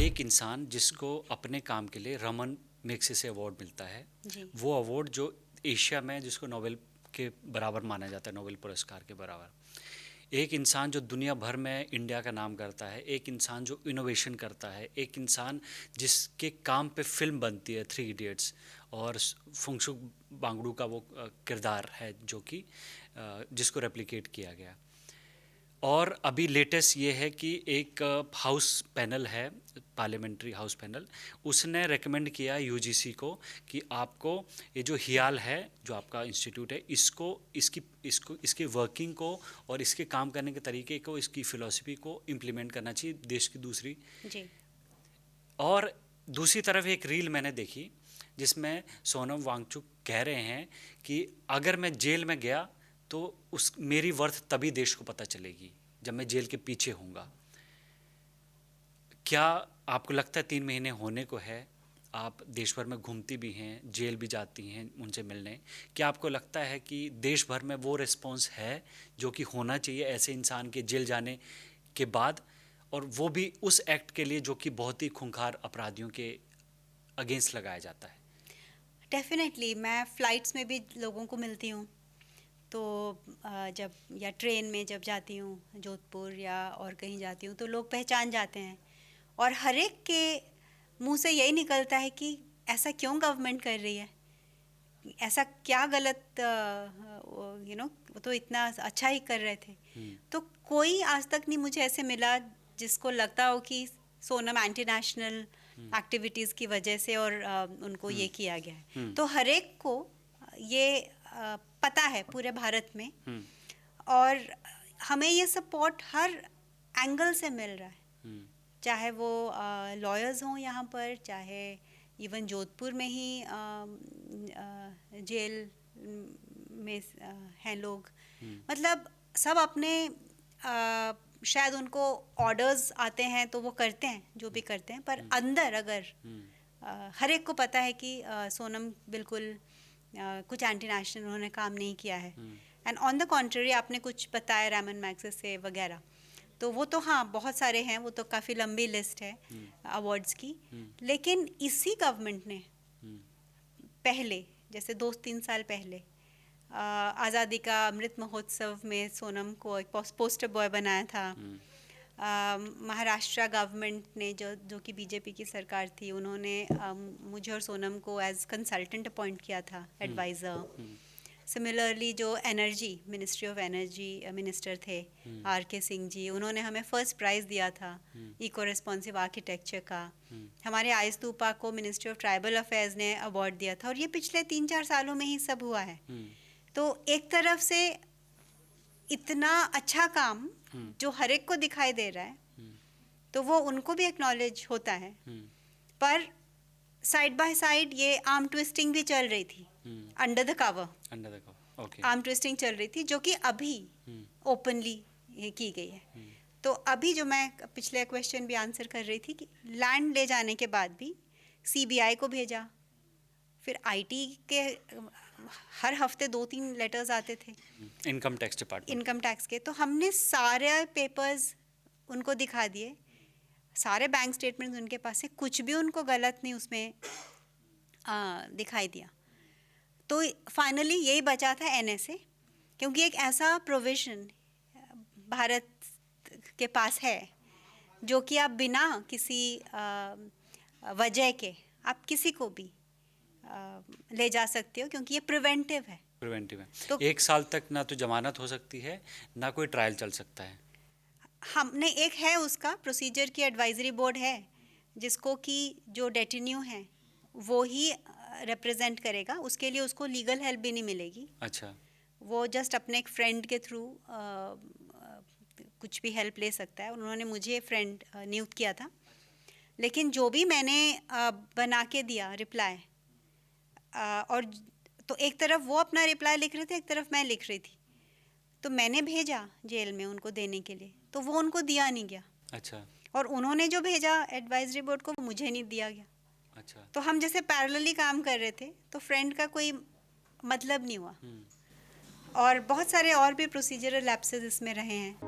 एक इंसान जिसको अपने काम के लिए रमन मैग्सेसे अवार्ड मिलता है, जी। वो अवार्ड जो एशिया में जिसको नोबेल के बराबर माना जाता है, नोबेल पुरस्कार के बराबर। एक इंसान जो दुनिया भर में इंडिया का नाम करता है, एक इंसान जो इनोवेशन करता है, एक इंसान जिसके काम पे फिल्म बनती है, थ्री इडियट्स, और फुंगशुक बांगडू का वो किरदार है जो कि जिसको रेप्लिकेट किया गया। और अभी लेटेस्ट ये है कि एक हाउस पैनल है, पार्लियामेंट्री हाउस पैनल, उसने रेकमेंड किया यूजीसी को कि आपको ये जो हियाल है, जो आपका इंस्टीट्यूट है, इसकी वर्किंग को और इसके काम करने के तरीके को, इसकी फ़िलॉसफी को इम्प्लीमेंट करना चाहिए देश की दूसरी। जी। और दूसरी तरफ एक रील मैंने देखी जिसमें सोनम वांगचुक कह रहे हैं कि अगर मैं जेल में गया तो मेरी वर्थ तभी देश को पता चलेगी जब मैं जेल के पीछे हूँगा। क्या आपको लगता है 3 महीने होने को है, आप देश भर में घूमती भी हैं, जेल भी जाती हैं उनसे मिलने, क्या आपको लगता है कि देश भर में वो रिस्पॉन्स है जो कि होना चाहिए ऐसे इंसान के जेल जाने के बाद, और वो भी उस एक्ट के लिए जो कि बहुत ही खूंखार अपराधियों के अगेंस्ट लगाया जाता है? डेफिनेटली मैं फ़्लाइट्स में भी लोगों को मिलती हूँ, तो जब या ट्रेन में जब जाती हूँ जोधपुर या और कहीं जाती हूँ, तो लोग पहचान जाते हैं और हर एक के मुंह से यही निकलता है कि ऐसा क्यों गवर्नमेंट कर रही है, ऐसा क्या गलत, वो तो इतना अच्छा ही कर रहे थे। तो कोई आज तक नहीं मुझे ऐसे मिला जिसको लगता हो कि सोनम एंटी नेशनल एक्टिविटीज़ की वजह से और उनको ये किया गया है। तो हर एक को ये पता है पूरे भारत में, और हमें ये सपोर्ट हर एंगल से मिल रहा है, चाहे वो लॉयर्स हों यहाँ पर, चाहे इवन जोधपुर में ही जेल में हैं लोग। मतलब सब अपने शायद उनको ऑर्डर्स आते हैं तो वो करते हैं जो भी करते हैं, पर अंदर अगर हर एक को पता है कि सोनम बिल्कुल कुछ एंटी नेशनल उन्होंने काम नहीं किया है। एंड ऑन द कॉन्ट्ररी आपने कुछ बताया रमन मैग्सेसे वगैरह, तो वो तो हाँ बहुत सारे हैं, वो तो काफ़ी लंबी लिस्ट है अवार्ड्स की। लेकिन इसी गवर्नमेंट ने पहले, जैसे 2-3 साल पहले आज़ादी का अमृत महोत्सव में सोनम को एक पोस्टर बॉय बनाया था। महाराष्ट्र गवर्नमेंट ने जो कि बीजेपी की सरकार थी, उन्होंने मुझे और सोनम को एज कंसल्टेंट अपॉइंट किया था, एडवाइज़र। सिमिलरली जो energy, ministry of energy minister थे आर.के. सिंह जी, उन्होंने हमें फर्स्ट प्राइज़ दिया था इको रिस्पॉन्सिव आर्किटेक्चर का। हमारे आइस्तूपा को मिनिस्ट्री ऑफ ट्राइबल अफेयर्स ने अवार्ड दिया था, और ये पिछले 3-4 सालों में ही सब हुआ है। तो एक तरफ से इतना अच्छा काम जो हर एक को दिखाई दे रहा है, तो वो उनको भी एक्नॉलेज होता है, पर साइड बाय साइड ये आर्म ट्विस्टिंग भी चल रही थी, under the cover. Okay. Arm twisting चल रही थी जो कि अभी ओपनली की गई है। तो अभी जो मैं पिछले क्वेश्चन भी आंसर कर रही थी कि लैंड ले जाने के बाद भी सीबीआई को भेजा, फिर आईटी के हर हफ्ते 2-3 लेटर्स आते थे, income tax department, income tax के, तो हमने सारे पेपर्स उनको दिखा दिए, सारे बैंक स्टेटमेंट्स उनके पास है, कुछ भी उनको गलत नहीं उसमें दिखाई दिया। तो फाइनली यही बचा था एनएसए, क्योंकि एक ऐसा प्रोविज़न भारत के पास है जो कि आप बिना किसी वजह के आप किसी को भी ले जा सकते हो, क्योंकि ये प्रिवेंटिव है। प्रिवेंटिव है। तो 1 साल तक ना तो जमानत हो सकती है, ना कोई ट्रायल चल सकता है। हमने एक है उसका प्रोसीजर की एडवाइजरी बोर्ड है, जिसको कि जो डेटिन्यू है वो ही रिप्रेजेंट करेगा, उसके लिए उसको लीगल हेल्प भी नहीं मिलेगी। अच्छा। वो जस्ट अपने एक फ्रेंड के थ्रू कुछ भी हेल्प ले सकता है। उन्होंने मुझे फ्रेंड नियुक्त किया था, लेकिन जो भी मैंने बना के दिया रिप्लाई, और तो एक तरफ वो अपना रिप्लाई लिख रहे थे, एक तरफ मैं लिख रही थी, तो मैंने भेजा जेल में उनको देने के लिए, तो वो उनको दिया नहीं गया। अच्छा। और उन्होंने जो भेजा एडवाइजरी बोर्ड को, मुझे नहीं दिया गया। अच्छा। तो हम जैसे पैरेलली काम कर रहे थे, तो फ्रेंड का कोई मतलब नहीं हुआ। और बहुत सारे और भी प्रोसीजरल लैप्सेस इसमें रहे हैं।